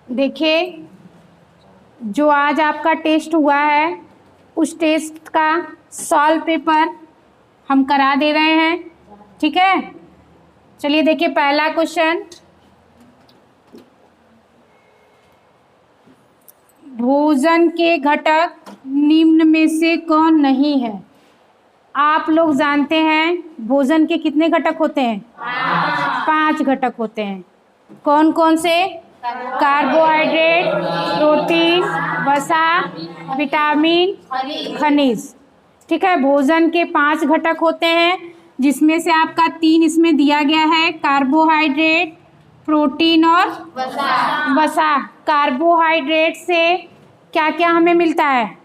देखिए, जो आज आपका टेस्ट हुआ है उस टेस्ट का सॉल्व पेपर हम करा दे रहे हैं, ठीक है। चलिए देखिए, पहला क्वेश्चन, भोजन के घटक निम्न में से कौन नहीं है। आप लोग जानते हैं भोजन के कितने घटक होते हैं? 5 घटक होते हैं। कौन कौन से? कार्बोहाइड्रेट, प्रोटीन, वसा, विटामिन, खनिज, ठीक है। भोजन के 5 घटक होते हैं, जिसमें से आपका 3 इसमें दिया गया है, कार्बोहाइड्रेट, प्रोटीन और वसा। कार्बोहाइड्रेट से क्या क्या हमें मिलता है?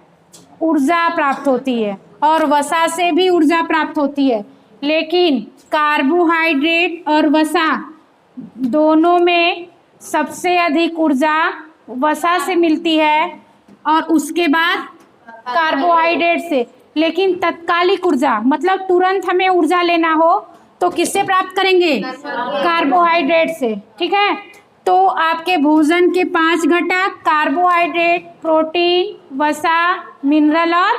ऊर्जा प्राप्त होती है, और वसा से भी ऊर्जा प्राप्त होती है। लेकिन कार्बोहाइड्रेट और वसा दोनों में सबसे अधिक ऊर्जा वसा से मिलती है, और उसके बाद कार्बोहाइड्रेट से। लेकिन तत्कालिक ऊर्जा, मतलब तुरंत हमें ऊर्जा लेना हो तो किससे प्राप्त करेंगे? कार्बोहाइड्रेट से, ठीक है। तो आपके भोजन के 5 घटक कार्बोहाइड्रेट, प्रोटीन, वसा, मिनरल और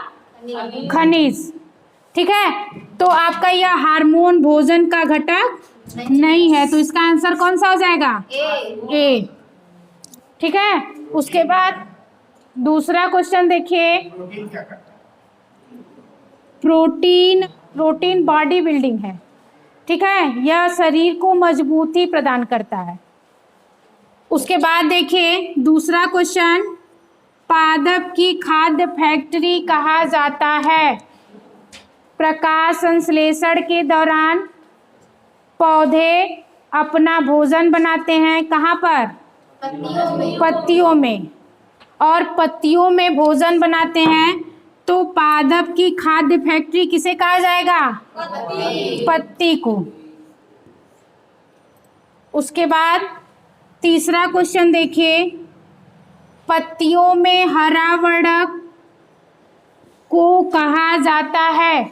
खनिज, ठीक है। तो आपका यह हार्मोन भोजन का घटक नहीं है, तो इसका आंसर कौन सा हो जाएगा? ए, ठीक है। उसके बाद दूसरा क्वेश्चन देखिए, प्रोटीन बॉडी बिल्डिंग है, ठीक है। यह शरीर को मजबूती प्रदान करता है। उसके बाद देखिए दूसरा क्वेश्चन, पादप की खाद्य फैक्ट्री कहा जाता है। प्रकाश संश्लेषण के दौरान पौधे अपना भोजन बनाते हैं, कहाँ पर? पत्तियों में। और पत्तियों में भोजन बनाते हैं, तो पादप की खाद्य फैक्ट्री किसे कहा जाएगा? पत्ती को। उसके बाद तीसरा क्वेश्चन देखिए, पत्तियों में हरा वर्णक को कहा जाता है।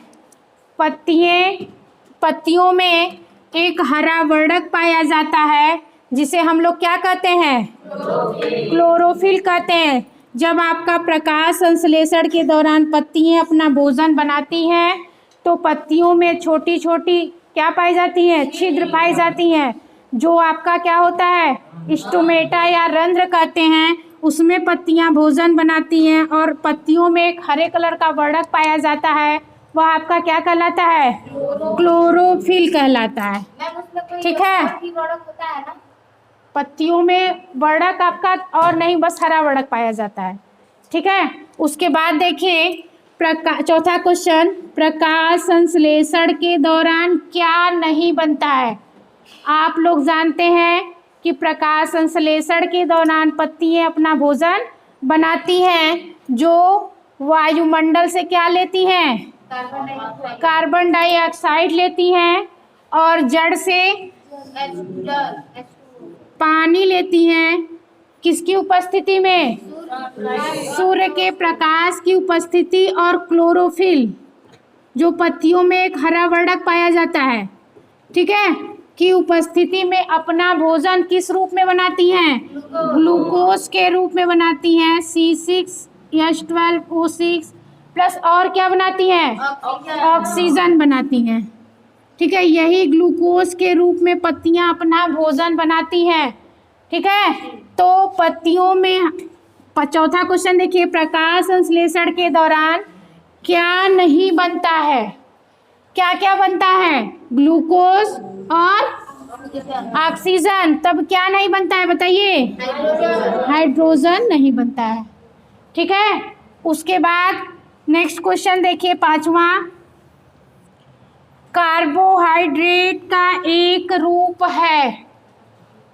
पत्तियों में एक हरा वर्णक पाया जाता है, जिसे हम लोग क्या कहते हैं? क्लोरोफिल कहते हैं। जब आपका प्रकाश संश्लेषण के दौरान पत्तियां अपना भोजन बनाती हैं, तो पत्तियों में छोटी छोटी क्या पाई जाती हैं? छिद्र पाई जाती हैं, जो आपका क्या होता है? स्टोमेटा या रंध्र कहते हैं। उसमें पत्तियां भोजन बनाती हैं, और पत्तियों में एक हरे कलर का वर्णक पाया जाता है, वह आपका क्या कहलाता है? क्लोरोफिल कहलाता है, ठीक है। पत्तियों में वर्णक आपका और नहीं, बस हरा वर्णक पाया जाता है, ठीक है। उसके बाद देखिए चौथा क्वेश्चन, प्रकाश संश्लेषण के दौरान क्या नहीं बनता है। आप लोग जानते हैं कि प्रकाश संश्लेषण के दौरान पत्तियां अपना भोजन बनाती हैं, जो वायुमंडल से क्या लेती हैं? कार्बन डाइऑक्साइड लेती हैं, और जड़ से पानी लेती हैं। किसकी उपस्थिति में? सूर्य के प्रकाश की उपस्थिति, और क्लोरोफिल जो पत्तियों में एक हरा वर्णक पाया जाता है, ठीक है, की उपस्थिति में अपना भोजन किस रूप में बनाती हैं? ग्लूकोज के रूप में बनाती हैं। C6H12O6 प्लस और क्या बनाती हैं? ऑक्सीजन बनाती हैं, ठीक है। यही ग्लूकोज के रूप में पत्तियां अपना भोजन बनाती हैं, ठीक है। तो पत्तियों में चौथा क्वेश्चन देखिए, प्रकाश संश्लेषण के दौरान क्या नहीं बनता है? क्या क्या बनता है? ग्लूकोज और ऑक्सीजन। तब क्या नहीं बनता है बताइए? हाइड्रोजन नहीं बनता है, ठीक है। उसके बाद नेक्स्ट क्वेश्चन देखिए, 5वां, कार्बोहाइड्रेट का एक रूप है।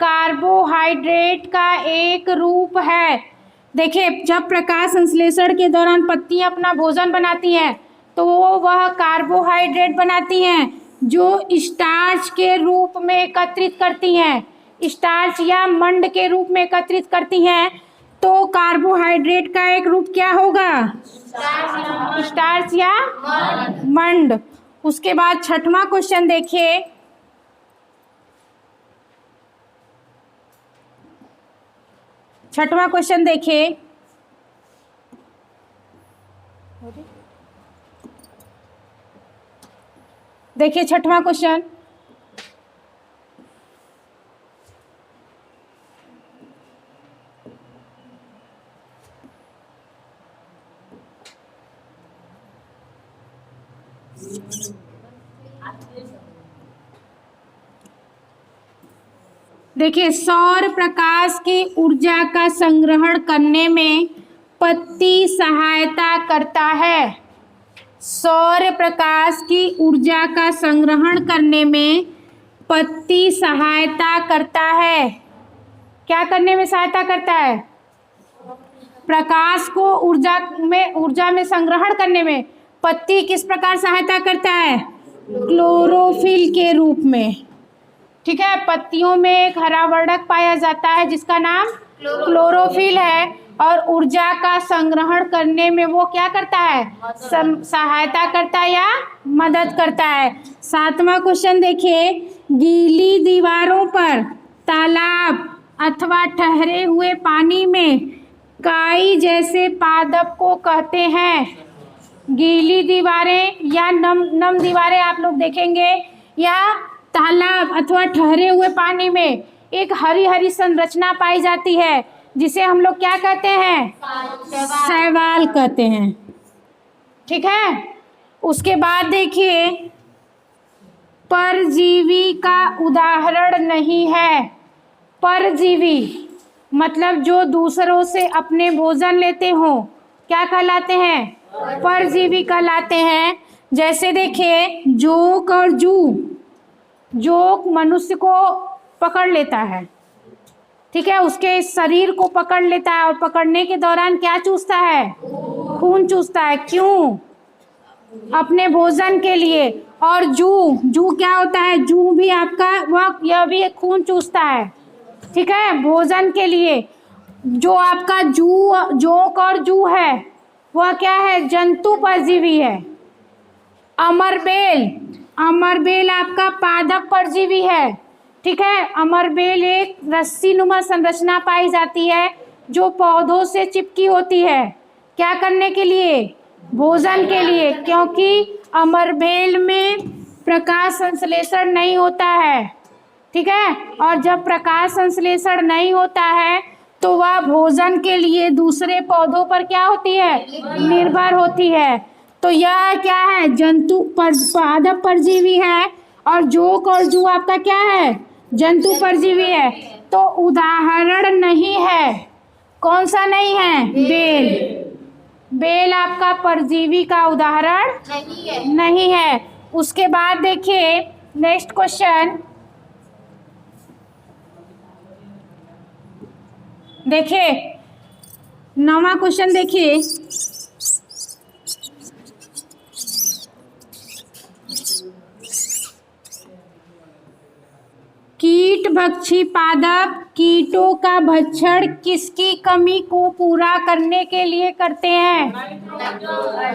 कार्बोहाइड्रेट का एक रूप है। देखिए, जब प्रकाश संश्लेषण के दौरान पत्तियां अपना भोजन बनाती हैं, तो वह कार्बोहाइड्रेट बनाती हैं, जो स्टार्च के रूप में एकत्रित करती हैं, स्टार्च या मंड के रूप में एकत्रित करती हैं। तो कार्बोहाइड्रेट का एक रूप क्या होगा? स्टार्च या मंड। उसके बाद 6वां क्वेश्चन देखिए, छठवां क्वेश्चन देखिए। देखिए छठवां क्वेश्चन, देखिए सौर प्रकाश की ऊर्जा का संग्रहण करने में पत्ती सहायता करता है। सौर प्रकाश की ऊर्जा का संग्रहण करने में पत्ती सहायता करता है। क्या करने में सहायता करता है? प्रकाश को ऊर्जा में संग्रहण करने में पत्ती किस प्रकार सहायता करता है? क्लोरोफिल के रूप में। ठीक है, पत्तियों में एक हरा वर्णक पाया जाता है जिसका नाम क्लोरोफिल है, और ऊर्जा का संग्रहण करने में वो क्या करता है? सहायता करता है या मदद करता है। सातवां क्वेश्चन देखिए, गीली दीवारों पर, तालाब अथवा ठहरे हुए पानी में काई जैसे पादप को कहते हैं। गीली दीवारें या नम दीवारें आप लोग देखेंगे, या तालाब अथवा ठहरे हुए पानी में एक हरी हरी संरचना पाई जाती है जिसे हम लोग क्या कहते हैं? शैवाल कहते हैं। ठीक है, उसके बाद देखिए, परजीवी का उदाहरण नहीं है। परजीवी मतलब जो दूसरों से अपने भोजन लेते हो, क्या कहलाते हैं? परजीवी कहलाते हैं। जैसे देखिए जोक और जू। जोक मनुष्य को पकड़ लेता है, ठीक है, उसके शरीर को पकड़ लेता है और पकड़ने के दौरान क्या चूसता है? खून चूसता है। क्यों? अपने भोजन के लिए। और जू क्या होता है? जू भी आपका यह भी एक खून चूसता है, ठीक है, भोजन के लिए। जो आपका जोक और जू है वह क्या है? जंतु परजीवी है। अमरबेल आपका पादप परजीवी है। ठीक है, अमरबेल एक रस्सी नुमा संरचना पाई जाती है जो पौधों से चिपकी होती है। क्या करने के लिए? भोजन के लिए, क्योंकि अमरबेल में प्रकाश संश्लेषण नहीं होता है। ठीक है, और जब प्रकाश संश्लेषण नहीं होता है तो वह भोजन के लिए दूसरे पौधों पर क्या होती है? निर्भर होती है। तो यह क्या है? पादप परजीवी है, और जोक और जू आपका क्या है? जंतु परजीवी है। तो उदाहरण नहीं है। कौन सा नहीं है? बेल आपका परजीवी का उदाहरण नहीं है। उसके बाद देखिए नेक्स्ट क्वेश्चन, देखिए 9वां क्वेश्चन देखिए, कीट भक्षी पादप कीटों का भक्षण किसकी कमी को पूरा करने के लिए करते हैं?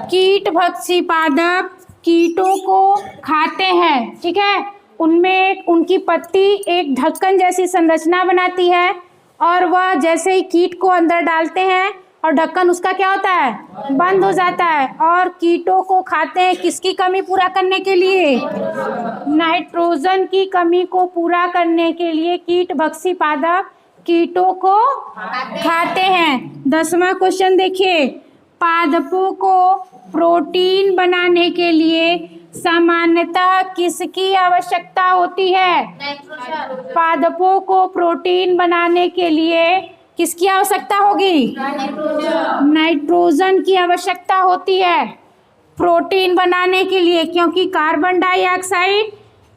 कीट भक्षी पादप कीटों को खाते हैं। ठीक है, उनमें उनकी पत्ती एक ढक्कन जैसी संरचना बनाती है, और वह जैसे ही कीट को अंदर डालते हैं और ढक्कन उसका क्या होता है? बंद हो जाता है, और कीटों को खाते हैं। किसकी कमी पूरा करने के लिए? नाइट्रोजन की कमी को पूरा करने के लिए कीट भक्षी पादप कीटों को खाते हैं। 10वां क्वेश्चन देखिए, पादपों को प्रोटीन बनाने के लिए सामान्यतः किसकी आवश्यकता होती है? पादपों को प्रोटीन बनाने के लिए किसकी आवश्यकता होगी? नाइट्रोजन की आवश्यकता होती है प्रोटीन बनाने के लिए, क्योंकि कार्बन डाइऑक्साइड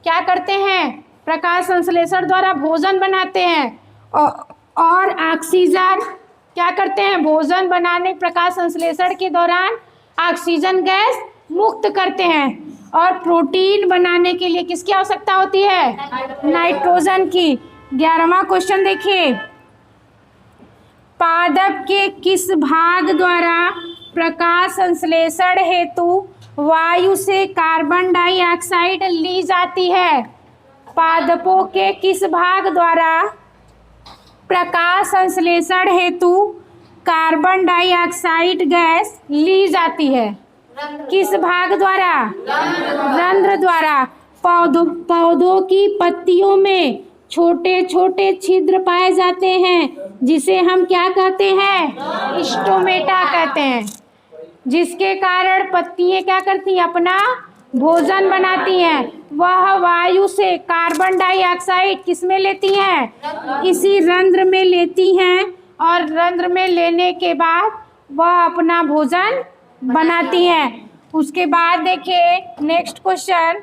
क्या करते हैं? प्रकाश संश्लेषण द्वारा भोजन बनाते हैं, और ऑक्सीजन क्या करते हैं? भोजन बनाने प्रकाश संश्लेषण के दौरान ऑक्सीजन गैस मुक्त करते हैं। और प्रोटीन बनाने के लिए किसकी आवश्यकता होती है? नाइट्रोजन की। 11वां क्वेश्चन देखिए, पादप के किस भाग द्वारा प्रकाश संश्लेषण हेतु वायु से कार्बन डाइऑक्साइड ली जाती है? पादपों के किस भाग द्वारा प्रकाश संश्लेषण हेतु कार्बन डाइऑक्साइड गैस ली जाती है? किस भाग द्वारा? रंध्र द्वारा। पौधों की पत्तियों में छोटे छोटे छिद्र पाए जाते हैं जिसे हम क्या कहते हैं? स्टोमेटा कहते हैं, जिसके कारण पत्तियां क्या करती हैं? अपना भोजन बनाती हैं। वह वायु से कार्बन डाइऑक्साइड किस में लेती हैं? इसी रंध्र में लेती हैं, और रंध्र में लेने के बाद वह अपना भोजन बनाती हैं। उसके बाद देखिए नेक्स्ट क्वेश्चन,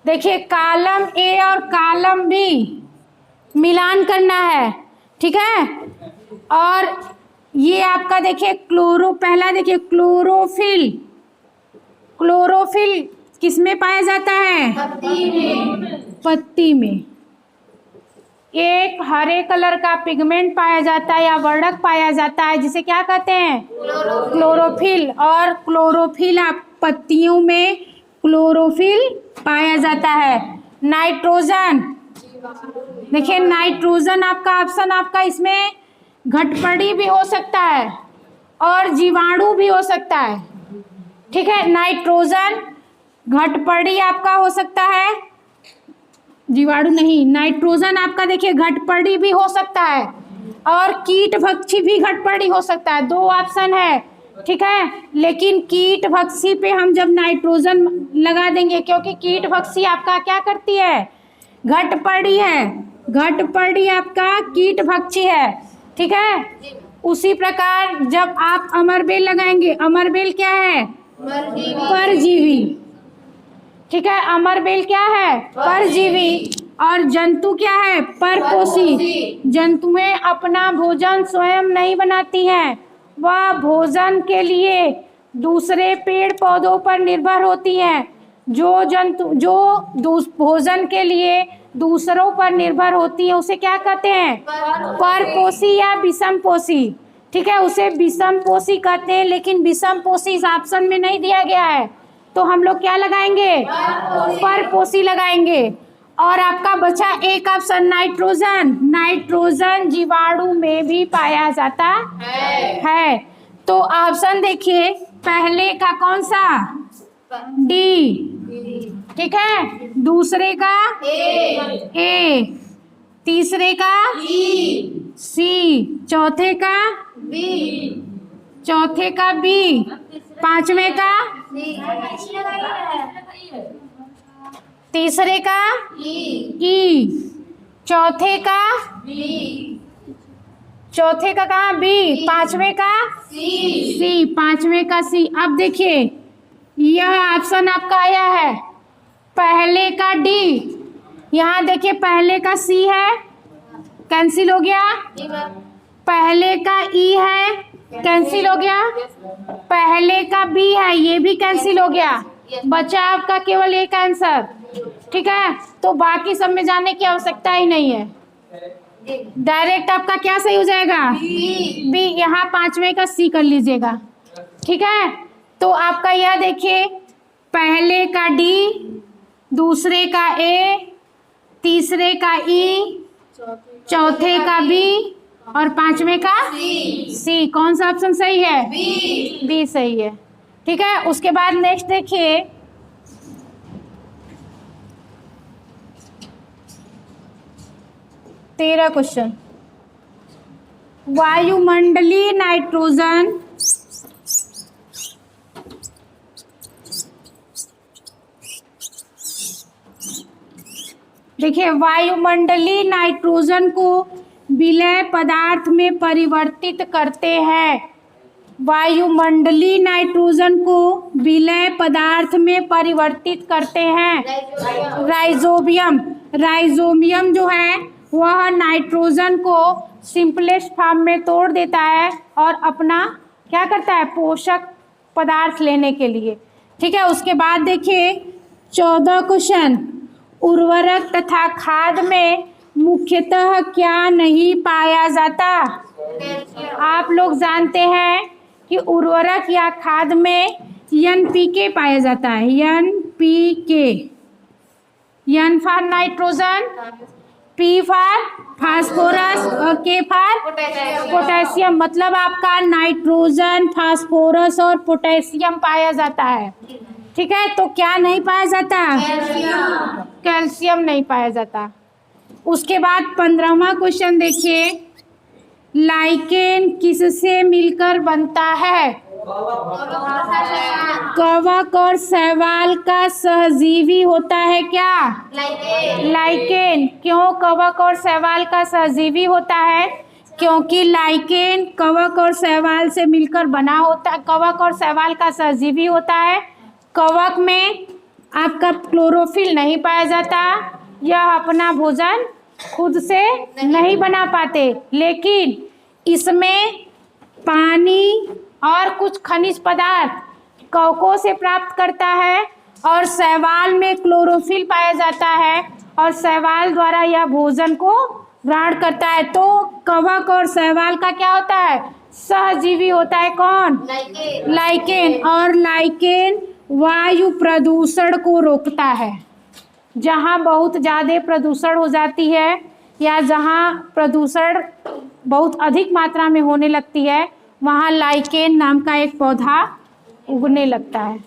देखिए कॉलम ए और कॉलम बी मिलान करना है, ठीक है। और ये आपका देखिए पहला देखिए क्लोरोफिल। क्लोरोफिल किस में पाया जाता है? पत्ती में। एक हरे कलर का पिगमेंट पाया जाता है या वर्णक पाया जाता है जिसे क्या कहते हैं? क्लोरोफिल। और क्लोरोफिल आप पत्तियों में क्लोरोफिल पाया जाता है। नाइट्रोजन, देखिए नाइट्रोजन आपका ऑप्शन आपका इसमें घटपड़ी भी हो सकता है और जीवाणु भी हो सकता है, ठीक है। नाइट्रोजन घटपड़ी आपका हो सकता है, जीवाणु नहीं। नाइट्रोजन आपका देखिए घटपड़ी भी हो सकता है और कीटभक्षी भी घटपड़ी हो सकता है। दो ऑप्शन है, ठीक है। लेकिन कीटभक्षी पे हम जब नाइट्रोजन लगा देंगे, क्योंकि कीटभक्षी आपका क्या करती है? घटपड़ी है। घटपड़ी आपका कीटभक्षी है, ठीक है। उसी प्रकार जब आप अमरबेल लगाएंगे, अमरबेल क्या है? परजीवी, ठीक है। अमरबेल क्या है? परजीवी। और जंतु क्या है? परपोषी। जंतुएं अपना भोजन स्वयं नहीं बनाती हैं, वह भोजन के लिए दूसरे पेड़ पौधों पर निर्भर होती हैं। जो भोजन के लिए दूसरों पर निर्भर होती है उसे क्या कहते हैं? परपोषी या विषमपोषी, ठीक है। उसे विषमपोषी कहते हैं, लेकिन विषमपोषी इस ऑप्शन में नहीं दिया गया है, तो हम लोग क्या लगाएंगे? परपोषी लगाएंगे। और आपका बचा एक ऑप्शन नाइट्रोजन। नाइट्रोजन जीवाणु में भी पाया जाता है। तो ऑप्शन देखिए पहले का कौन सा? डी, ठीक है। दूसरे का ए, तीसरे का सी, चौथे का बी, पांचवे का तीसरे का ई, चौथे का कहाँ? बी, पांचवे का सी, पांचवे का सी। अब देखिए यह ऑप्शन आपका आया है पहले का डी, यहाँ देखिए पहले का सी है, कैंसिल हो गया। पहले का ई है, कैंसिल हो गया। पहले का बी है, ये भी कैंसिल हो गया। बचा आपका केवल एक आंसर, ठीक है। तो बाकी सब में जाने की आवश्यकता ही नहीं है, डायरेक्ट आपका क्या सही हो जाएगा? बी। यहाँ पांचवे का सी कर लीजिएगा, ठीक है। तो आपका यह देखिए पहले का डी, दूसरे का ए, तीसरे का ई, चौथे का बी और पांचवे का सी। कौन सा ऑप्शन सही है? बी सही है, ठीक है। उसके बाद नेक्स्ट देखिए, तेरा क्वेश्चन, वायुमंडलीय नाइट्रोजन देखिए वायुमंडलीय नाइट्रोजन को विलय पदार्थ में परिवर्तित करते हैं। वायुमंडलीय नाइट्रोजन को विलय पदार्थ में परिवर्तित करते हैं राइजोबियम। राइजोबियम जो है वह नाइट्रोजन को सिंपलेस्ट फॉर्म में तोड़ देता है और अपना क्या करता है? पोषक पदार्थ लेने के लिए, ठीक है। उसके बाद देखिए 14 क्वेश्चन, उर्वरक तथा खाद में मुख्यतः क्या नहीं पाया जाता? आप लोग जानते हैं कि उर्वरक या खाद में एनपीके पाया जाता है, NPK, N for nitrogen, P for phosphorus और K फॉर पोटेशियम। मतलब आपका नाइट्रोजन, फास्फोरस और पोटेशियम पाया जाता है। ठीक है, तो क्या नहीं पाया जाता? कैल्शियम नहीं पाया जाता। उसके बाद 15वां क्वेश्चन देखिए, लाइकेन किससे मिलकर बनता है? कवक और शैवाल का सहजीवी होता है क्या? लाइकेन। क्यों कवक और शैवाल का सहजीवी होता है? क्योंकि लाइकेन कवक और शैवाल से मिलकर बना होता है, कवक और शैवाल का सहजीवी होता है। कवक में आपका क्लोरोफिल नहीं पाया जाता, यह अपना भोजन खुद से नहीं बना पाते, लेकिन इसमें पानी और कुछ खनिज पदार्थ कवकों से प्राप्त करता है, और शैवाल में क्लोरोफिल पाया जाता है और शैवाल द्वारा यह भोजन को ग्रहण करता है। तो कवक और शैवाल का क्या होता है? सहजीवी होता है। कौन? लाइकेन। और लाइकेन वायु प्रदूषण को रोकता है। जहाँ बहुत ज़्यादा प्रदूषण हो जाती है या जहाँ प्रदूषण बहुत अधिक मात्रा में होने लगती है, वहाँ लाइकेन नाम का एक पौधा उगने लगता है।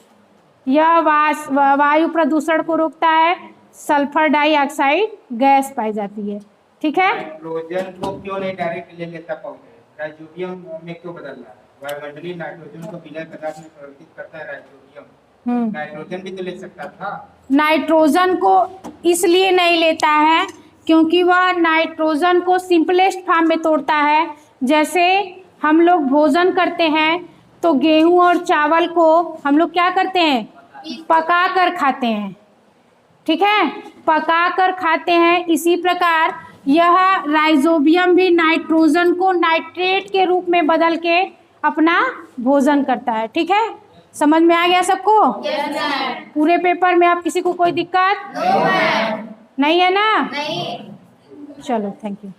यह वायु प्रदूषण को रोकता है। सल्फर डाइऑक्साइड गैस पाई जाती है। ठीक है, नाइट्रोजन को क्यों नहीं डायरेक्ट ले लेता पौधे? राइजोबियम में क्यों बदल रहा है? वायुमंडलीय नाइट्रोजन को विलय पदार्थ में परिवर्तित करता है राइजोबियम। नाइट्रोजन भी तो ले सकता था। नाइट्रोजन को इसलिए नहीं लेता है क्योंकि वह नाइट्रोजन को सिंपलेस्ट फॉर्म में तोड़ता है। जैसे हम लोग भोजन करते हैं तो गेहूं और चावल को हम लोग क्या करते हैं? पका कर खाते हैं। ठीक है, पका कर खाते हैं। इसी प्रकार यह राइजोबियम भी नाइट्रोजन को नाइट्रेट के रूप में बदल के अपना भोजन करता है। ठीक है, समझ में आ गया सबको? पूरे पेपर में आप किसी को कोई दिक्कत नहीं है ना? नहीं। चलो, थैंक यू।